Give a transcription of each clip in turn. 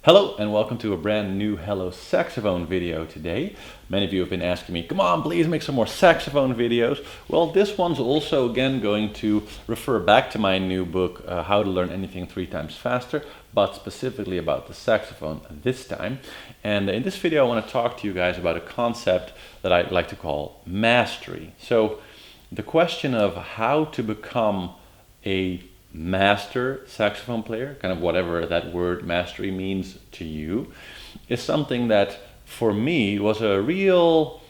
Hello and welcome to a brand new Hello Saxophone video today. Many of you have been asking me, come on, please make some more saxophone videos. Well, this one's also again going to refer back to my new book, How to Learn Anything 3 Times Faster, but specifically about the saxophone this time. And in this video I want to talk to you guys about a concept that I like to call mastery. So the question of how to become a master saxophone player, kind of whatever that word mastery means to you, is something that for me was a real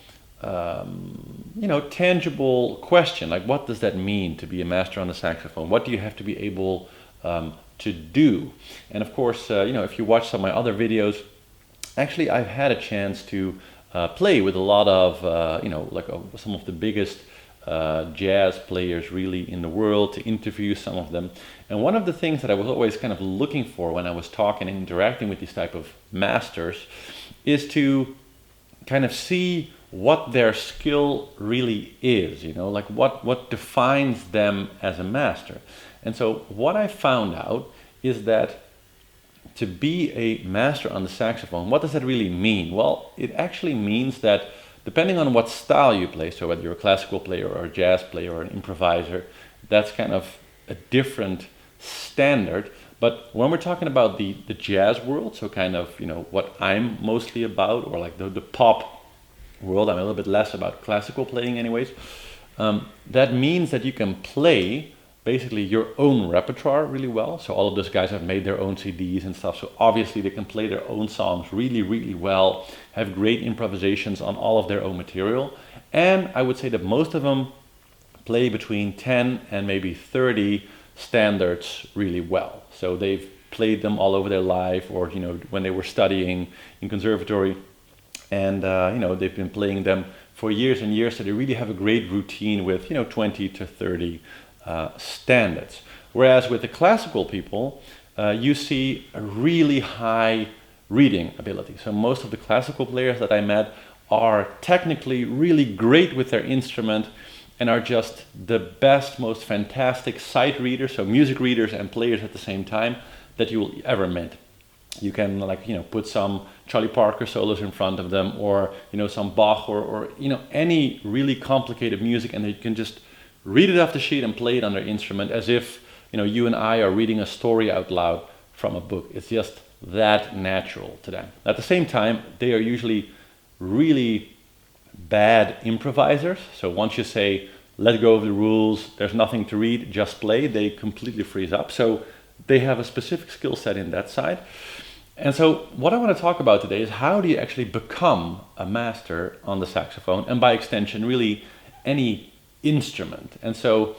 tangible question. Like, what does that mean to be a master on the saxophone? What do you have to be able to do? And of course, if you watch some of my other videos, actually I've had a chance to play with a lot of some of the biggest jazz players really in the world, to interview some of them. And one of the things that I was always kind of looking for when I was talking and interacting with these type of masters is to kind of see what their skill really is, like what defines them as a master. And so what I found out is that to be a master on the saxophone, what does that really mean? Well, it actually means that depending on what style you play, so whether you're a classical player or a jazz player or an improviser, that's kind of a different standard. But when we're talking about the jazz world, so kind of what I'm mostly about, or like the pop world, I'm a little bit less about classical playing anyways, that means that you can play basically your own repertoire really well. So all of those guys have made their own CDs and stuff, so obviously they can play their own songs really, really well, have great improvisations on all of their own material. And I would say that most of them play between 10 and maybe 30 standards really well. So they've played them all over their life, or when they were studying in conservatory, and they've been playing them for years and years, so they really have a great routine with 20 to 30 standards. Whereas with the classical people, you see a really high reading ability. So most of the classical players that I met are technically really great with their instrument and are just the best, most fantastic sight readers, so music readers and players at the same time, that you will ever meet. You can put some Charlie Parker solos in front of them, or some Bach, or any really complicated music, and they can just read it off the sheet and play it on their instrument as if you and I are reading a story out loud from a book. It's just that natural to them. At the same time, they are usually really bad improvisers. So once you say, let go of the rules, there's nothing to read, just play, they completely freeze up. So they have a specific skill set in that side. And so what I want to talk about today is how do you actually become a master on the saxophone, and by extension really any instrument. And so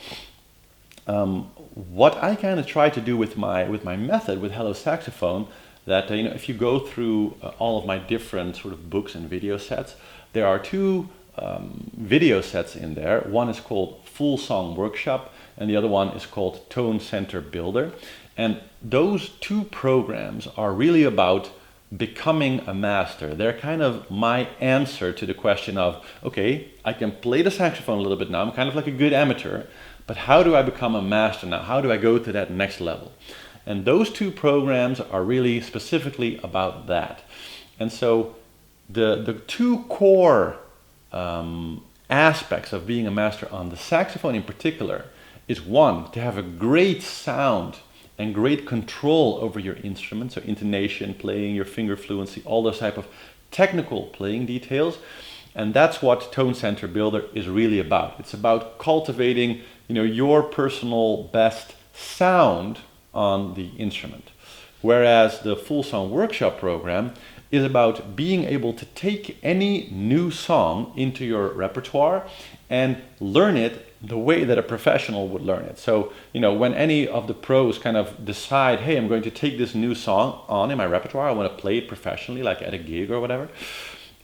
what I kind of try to do with my method with Hello Saxophone, that if you go through all of my different sort of books and video sets, there are two video sets in there. One is called Full Song Workshop, and the other one is called Tone Center Builder. And those two programs are really about becoming a master. They're kind of my answer to the question of, okay, I can play the saxophone a little bit now, I'm kind of like a good amateur, but how do I become a master now? How do I go to that next level? And those two programs are really specifically about that. And so the two core aspects of being a master on the saxophone in particular is, one, to have a great sound and great control over your instrument, so intonation, playing, your finger fluency, all those type of technical playing details. And that's what Tone Center Builder is really about. It's about cultivating your personal best sound on the instrument. Whereas the Full Song Workshop program is about being able to take any new song into your repertoire and learn it the way that a professional would learn it. So, when any of the pros kind of decide, hey, I'm going to take this new song on in my repertoire, I want to play it professionally, like at a gig or whatever,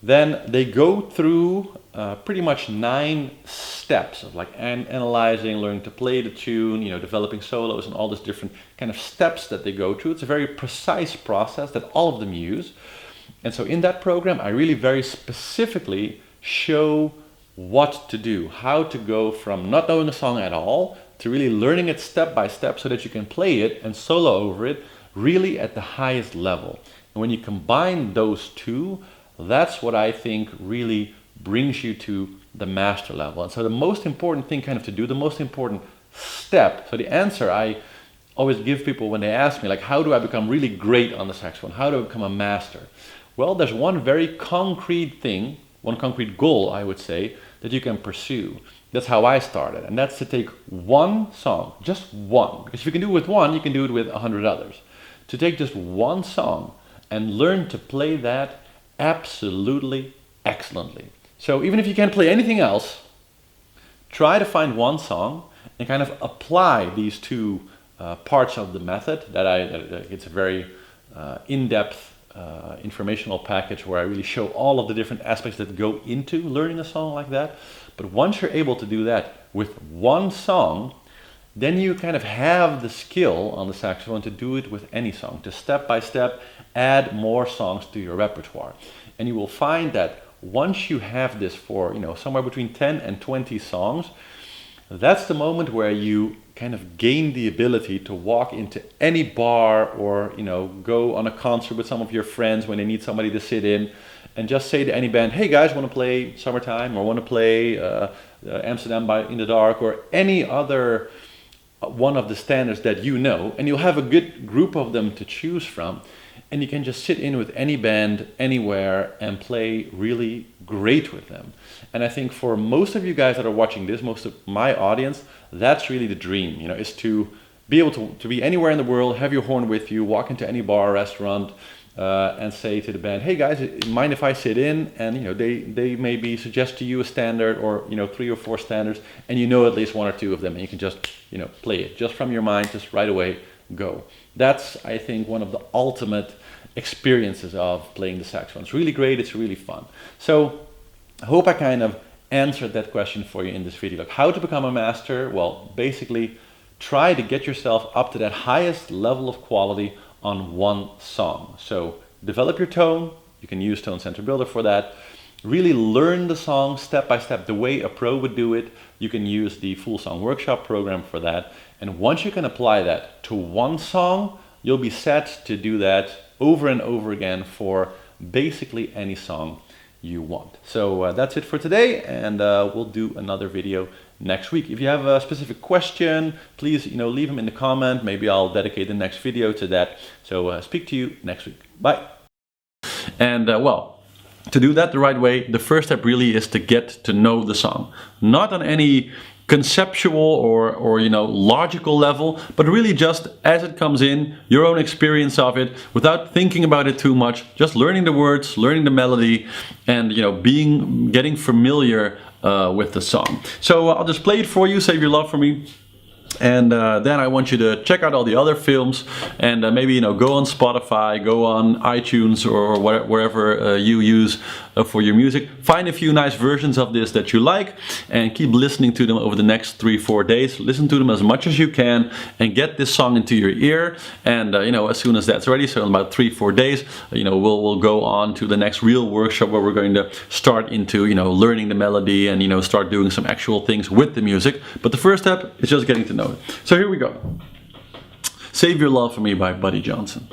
then they go through pretty much 9 steps of like analyzing, learning to play the tune, developing solos, and all these different kind of steps that they go through. It's a very precise process that all of them use. And so in that program, I really very specifically show what to do, how to go from not knowing a song at all to really learning it step by step so that you can play it and solo over it really at the highest level. And when you combine those two, that's what I think really brings you to the master level. And so the most important thing kind of to do, the most important step, so the answer I always give people when they ask me, like, how do I become really great on the saxophone? How do I become a master? Well, there's one very concrete thing, one concrete goal, I would say, that you can pursue. That's how I started, and that's to take one song, just one, because if you can do it with one, you can do it with 100 others. To take just one song and learn to play that absolutely excellently. So even if you can't play anything else, try to find one song and kind of apply these two parts of the method. It's a very in-depth informational package where I really show all of the different aspects that go into learning a song like that. But once you're able to do that with one song, then you kind of have the skill on the saxophone to do it with any song, to step by step add more songs to your repertoire. And you will find that once you have this for, somewhere between 10 and 20 songs, that's the moment where you kind of gain the ability to walk into any bar or, go on a concert with some of your friends when they need somebody to sit in and just say to any band, hey guys, want to play Summertime or want to play Amsterdam in the Dark or any other one of the standards that you know, and you'll have a good group of them to choose from. And you can just sit in with any band anywhere and play really great with them. And I think for most of you guys that are watching this, most of my audience, that's really the dream, is to be able to be anywhere in the world, have your horn with you, walk into any bar or restaurant, and say to the band, hey guys, mind if I sit in? And they maybe suggest to you a standard or 3 or 4 standards, and at least 1 or 2 of them, and you can just play it just from your mind, just right away go. That's, I think, one of the ultimate experiences of playing the saxophone. It's really great, it's really fun. So I hope I kind of answered that question for you in this video. Like, how to become a master? Well, basically try to get yourself up to that highest level of quality on one song. So develop your tone. You can use Tone Center Builder for that. Really learn the song step by step the way a pro would do it. You can use the Full Song Workshop program for that. And once you can apply that to one song, you'll be set to do that over and over again for basically any song you want. So that's it for today, and we'll do another video next week. If you have a specific question, please leave them in the comment. Maybe I'll dedicate the next video to that. So speak to you next week. Bye. And well, to do that the right way, the first step really is to get to know the song. Not on any conceptual or logical level, but really just as it comes in, your own experience of it, without thinking about it too much, just learning the words, learning the melody, and getting familiar with the song. So I'll just play it for you, save your love for me. And then I want you to check out all the other films, and maybe go on Spotify, go on iTunes or wherever you use for your music. Find a few nice versions of this that you like, and keep listening to them over the next 3-4 days. Listen to them as much as you can, and get this song into your ear. And as soon as that's ready, so in about 3-4 days, we'll go on to the next real workshop where we're going to start into learning the melody and start doing some actual things with the music. But the first step is just getting to know it. So here we go. Save Your Love for Me by Buddy Johnson.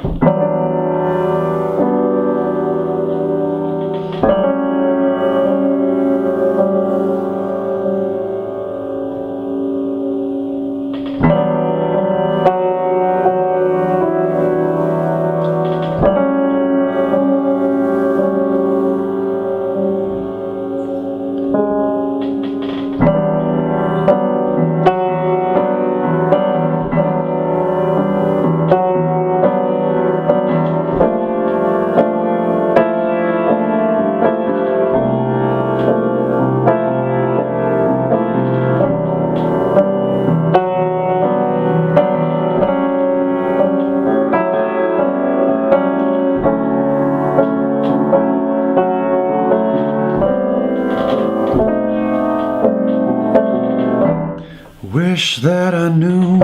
Wish that I knew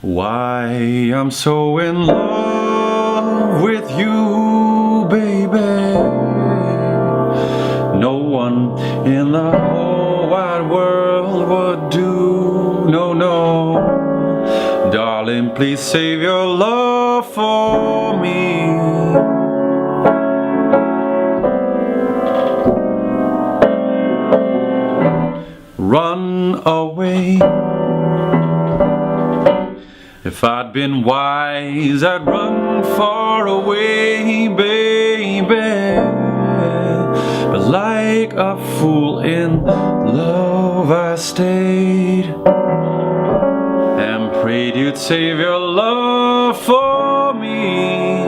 why I'm so in love with you, baby. No one in the whole wide world would do, no, no, darling. Darling, please save your love for me. Run away. If I'd been wise, I'd run far away, baby. But like a fool in love I stayed and prayed you'd save your love for me.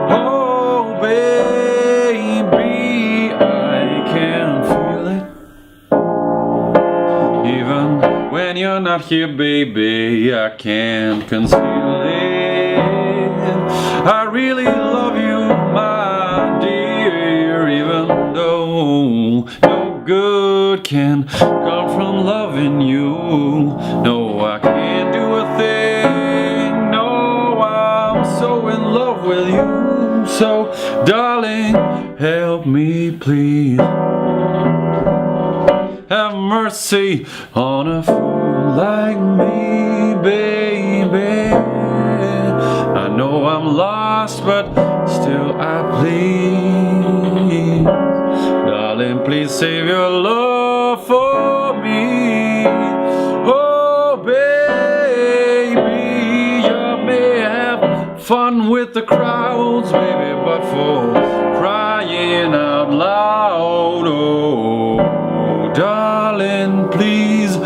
Oh baby, I can feel it even when you're not here, baby. I can't conceal it. I really love you, my dear, even though no good can come from loving you. No, I can't do a thing. No, I'm so in love with you. So, darling, help me please. Have mercy on a fool like me, baby. I know I'm lost, but still I plead. Darling, please save your love for me. Oh, baby, you may have fun with the crowds, baby, but for crying out loud, oh, darling, please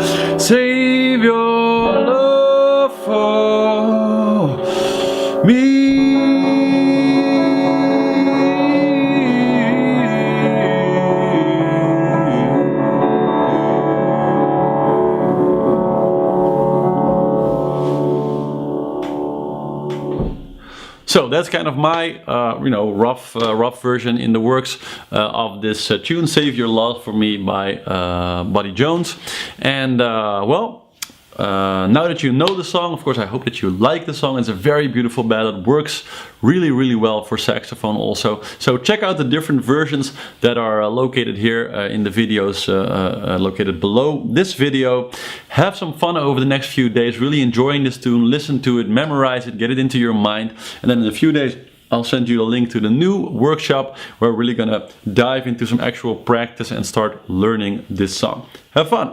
save your love for me. So that's kind of my, rough version in the works of this tune, "Save Your Love for Me" by Buddy Jones. And now that you know the song, of course, I hope that you like the song. It's a very beautiful ballad, works really, really well for saxophone also. So check out the different versions that are located here in the videos located below this video. Have some fun over the next few days, really enjoying this tune, listen to it, memorize it, get it into your mind. And then in a few days, I'll send you a link to the new workshop where we're really gonna dive into some actual practice and start learning this song. Have fun!